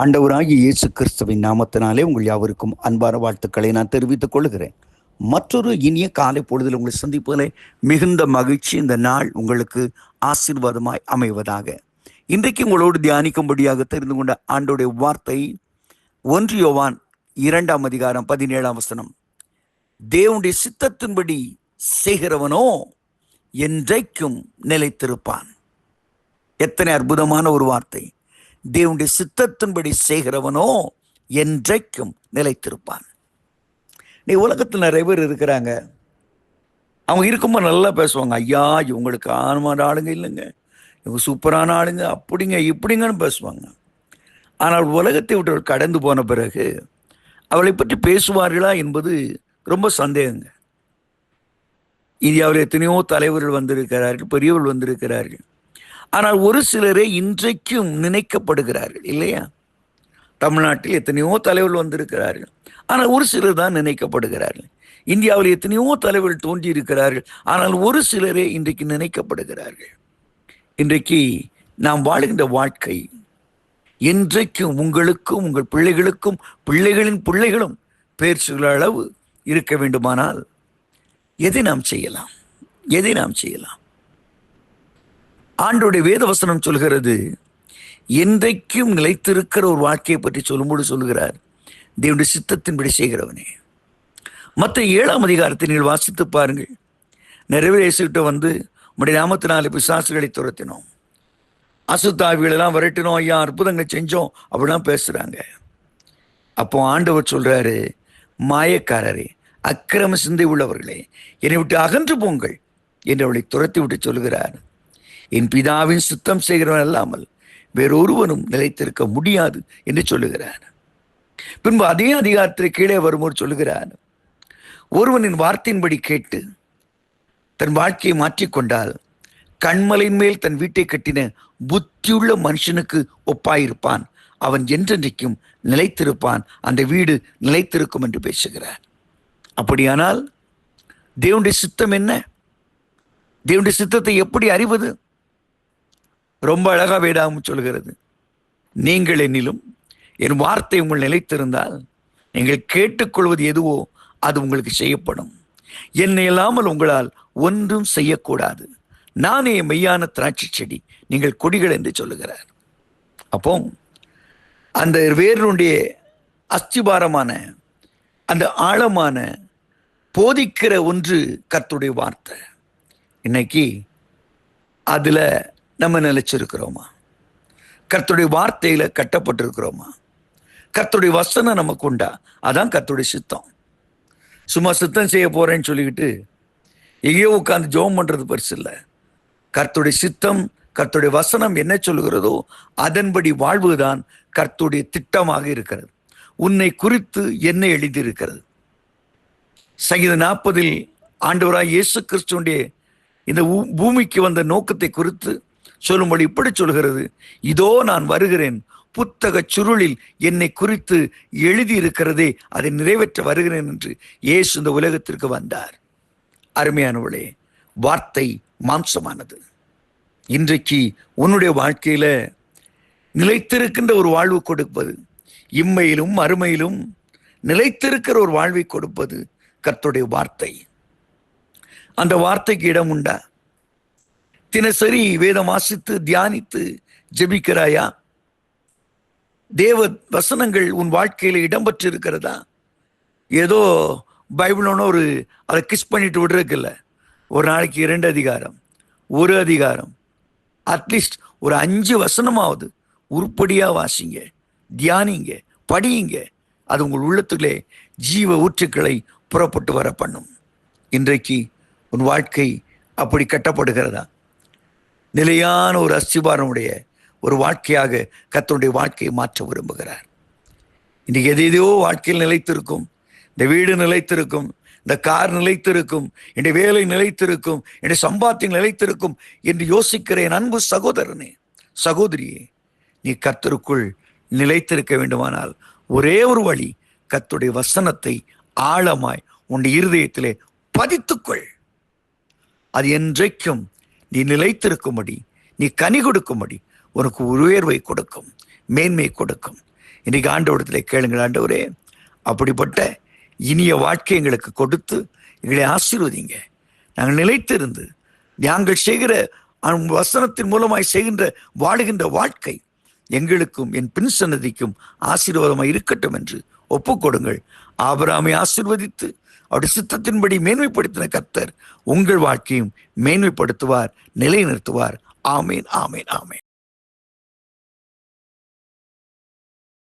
ஆண்டவராகிய இயேசு கிறிஸ்துவின் நாமத்தினாலே உங்கள் யாவருக்கும் அன்பான வாழ்த்துக்களை நான் தெரிவித்துக் கொள்கிறேன். மற்றொரு இனிய காலை பொழுதில் உங்களை சந்திப்பதிலே மிகுந்த மகிழ்ச்சி. இந்த நாள் உங்களுக்கு ஆசீர்வாதமாய் அமைவதாக. இன்றைக்கு உங்களோடு தியானிக்கும்படியாக தெரிந்து கொண்ட ஆண்டோடைய வார்த்தை 1 யோவான் 2:17. தேவனுடைய சித்தத்தின்படி செய்கிறவனோ என்றைக்கும் நிலைத்திருப்பான். எத்தனை அற்புதமான ஒரு வார்த்தை! தேவனுடைய சித்தத்தின்படி செய்கிறவனோ என்றைக்கும் நிலைத்திருப்பான். நீ உலகத்தில் நிறைய பேர் இருக்கிறாங்க. அவங்க இருக்கும்போது நல்லா பேசுவாங்க. ஐயா, இவங்களுக்கு ஆனமான ஆளுங்க இல்லைங்க, இவங்க சூப்பரான ஆளுங்க, அப்படிங்க இப்படிங்கன்னு பேசுவாங்க. ஆனால் உலகத்தை விட்டு கடந்து போன பிறகு அவளை பற்றி பேசுவார்களா என்பது ரொம்ப சந்தேகங்க. இந்தியாவில் எத்தனையோ தலைவர்கள் வந்திருக்கிறார்கள், பெரியவர்கள் வந்திருக்கிறார்கள். ஆனால் ஒரு சிலரே இன்றைக்கும் நினைக்கப்படுகிறார்கள் இல்லையா? தமிழ்நாட்டில் எத்தனையோ தலைவர்கள் வந்திருக்கிறார்கள், ஆனால் ஒரு சிலர் தான் நினைக்கப்படுகிறார்கள். இந்தியாவில் எத்தனையோ தலைவர்கள் தோன்றி இருக்கிறார்கள், ஆனால் ஒரு சிலரே இன்றைக்கு நினைக்கப்படுகிறார்கள். இன்றைக்கு நாம் வாழுகின்ற வாழ்க்கை என்றைக்கும் உங்களுக்கும் உங்கள் பிள்ளைகளுக்கும் பிள்ளைகளின் பிள்ளைகளும் பேர் சொல்ல அளவு இருக்க வேண்டுமானால் எதை நாம் செய்யலாம்? ஆண்டோடைய வேத வசனம் சொல்கிறது, என்றைக்கும் நிலைத்திருக்கிற ஒரு வாழ்க்கையை பற்றி சொல்லும்போது சொல்லுகிறார், தேவனுடைய சித்தத்தின்படி செய்கிறவனே. மற்ற 7ஆம் அதிகாரத்தை நீங்கள் வாசித்து பாருங்கள். நிறைவேற இயேசுகிட்ட வந்து உம்முடைய நாமத்தினாலே பிசாசுகளை துரத்தினோம், அசுத்தாவிகளெல்லாம் விரட்டினோம், ஐயா அற்புதங்களை செஞ்சோம் அப்படிலாம் பேசுறாங்க. அப்போ ஆண்டவர் சொல்றாரு, மாயக்காரரே, அக்கிரம சிந்தை உள்ளவர்களே, என்னை விட்டு அகன்று போங்கள் என்று அவளை துரத்தி விட்டு சொல்லுகிறார். என் பிதாவின் சுத்தம் செய்கிறவன் அல்லாமல் வேறொருவனும் நிலைத்திருக்க முடியாது என்று சொல்லுகிறார். பின்பு அதே அதிகாரத்தில் கீழே வரும்போது சொல்லுகிறார், ஒருவனின் வார்த்தையின்படி கேட்டு தன் வாழ்க்கையை மாற்றிக்கொண்டால் கண்மலையின் மேல் தன் வீட்டை கட்டின புத்தியுள்ள மனுஷனுக்கு ஒப்பாயிருப்பான், அவன் என்றென்றைக்கும் நிலைத்திருப்பான், அந்த வீடு நிலைத்திருக்கும் என்று பேசுகிறார். அப்படியானால் தேவனுடைய சித்தம் என்ன? தேவனுடைய சித்தத்தை எப்படி அறிவது? ரொம்ப அழகா வேதாகமம் சொல்கிறது, நீங்கள் என்னிலும் என் வார்த்தை உங்கள் நிலைத்திருந்தால் நீங்கள் கேட்டுக்கொள்வது எதுவோ அது உங்களுக்கு செய்யப்படும். என்னை இல்லாமல் உங்களால் ஒன்றும் செய்யக்கூடாது. நானே மெய்யான திராட்சை செடி, நீங்கள் கொடிகள் என்று சொல்லுகிறார். அப்போ அந்த வேருடைய அஸ்திபாரமான அந்த ஆழமான போதிக்கிற ஒன்று கர்த்தருடைய வார்த்தை. இன்னைக்கு அதுல நம்ம நிலைச்சிருக்கிறோமா? கர்த்தருடைய வார்த்தையில கட்டப்பட்டிருக்கிறோமா? கர்த்தருடைய வசனம் நமக்கு உண்டா? அதான் கர்த்தருடைய சித்தம். சும்மா சித்தம் செய்ய போறேன்னு சொல்லிக்கிட்டு எங்கேயோ உட்காந்து ஜெபம் பண்றது பெருசு இல்லை. கர்த்தருடைய சித்தம், கர்த்தருடைய வசனம் என்ன சொல்லுகிறதோ அதன்படி வாழ்வுதான் கர்த்தருடைய திட்டமாக இருக்கிறது. உன்னை குறித்து என்ன எழுதியிருக்கிறது? சங்கீதம் 40 ஆண்டவராய் இயேசு கிறிஸ்துவுடைய இந்த பூமிக்கு வந்த நோக்கத்தை குறித்து சொல்லும்படி இப்படி சொல்கிறது, இதோ நான் வருகிறேன், புத்தக சுருளில் என்னை குறித்து எழுதியிருக்கிறதே, அதை நிறைவேற்ற வருகிறேன் என்று இயேசு இந்த உலகத்திற்கு வந்தார். அருமையானவளே, வார்த்தை மாம்சமானது. இன்றைக்கு உன்னுடைய வாழ்க்கையில நிலைத்திருக்கின்ற ஒரு வாழ்வு கொடுப்பது, இம்மையிலும் அருமையிலும் நிலைத்திருக்கிற ஒரு வாழ்வை கொடுப்பது கர்த்தருடைய வார்த்தை. அந்த வார்த்தைக்கு இடம் உண்டா? தினசரி வேதம் வாசித்து தியானித்து ஜெபிக்கிறாயா? தேவ வசனங்கள் உன் வாழ்க்கையில இடம்பெற்று இருக்கிறதா? ஏதோ பைபிளோன்னு ஒரு அதை கிஸ் பண்ணிட்டு விடுறதுக்கு இல்லை. ஒரு நாளைக்கு 2 அதிகாரம், 1 அதிகாரம், அட்லீஸ்ட் ஒரு 5 வசனமாவது உருப்படியா வாசிங்க, தியானிங்க, படியுங்க. அது உங்கள் உள்ளத்துக்குள்ளே ஜீவ ஊற்றுக்களை புறப்பட்டு வர பண்ணும். இன்றைக்கு உன் வாழ்க்கை அப்படி கட்டப்படுகிறதா? நிலையான ஒரு அஸ்திபாரமுடைய ஒரு வாழ்க்கையாக கர்த்தருடைய வாழ்க்கையை மாற்ற விரும்புகிறார். இன்றைக்கு எதையோ வாழ்க்கையில் நிலைத்திருக்கும். இந்த வீடு நிலைத்திருக்கும், இந்த கார் நிலைத்திருக்கும், என்னுடைய வேலை நிலைத்திருக்கும், என்னுடைய சம்பாத்தியம் நிலைத்திருக்கும் என்று யோசிக்கிற என் அன்பு சகோதரனே, சகோதரியே, நீ கர்த்தருக்குள் நிலைத்திருக்க வேண்டுமானால் ஒரே ஒரு வழி, கர்த்தருடைய வசனத்தை ஆழமாய் உன் இருதயத்திலே பதித்துக்கொள். அது என்றைக்கும் நீ நிலைத்திருக்கும்படி, நீ கனி கொடுக்கும்படி உனக்கு உயர்வை கொடுக்கும், மேன்மை கொடுக்கும். இன்றைக்கு ஆண்டவரிடத்தில் கேளுங்கள், ஆண்டவரே அப்படிப்பட்ட இனிய வாழ்க்கை எங்களுக்கு கொடுத்து எங்களை ஆசீர்வதிங்க. நாங்கள் நிலைத்திருந்து நாங்கள் செய்கிற வசனத்தின் மூலமாய் செய்கின்ற வாழுகின்ற வாழ்க்கை எங்களுக்கும் என் பின் சன்னதிக்கும் ஆசீர்வாதமாய் இருக்கட்டும் என்று ஒப்புக்கொடுங்கள். ஆபிரகாமை ஆசீர்வதித்து அவருடைய சித்தத்தின்படி மேன்மைப்படுத்தின கர்த்தர் உங்கள் வாழ்க்கையும் மேன்மைப்படுத்துவார், நிலைநிறுத்துவார். ஆமேன், ஆமேன், ஆமேன்.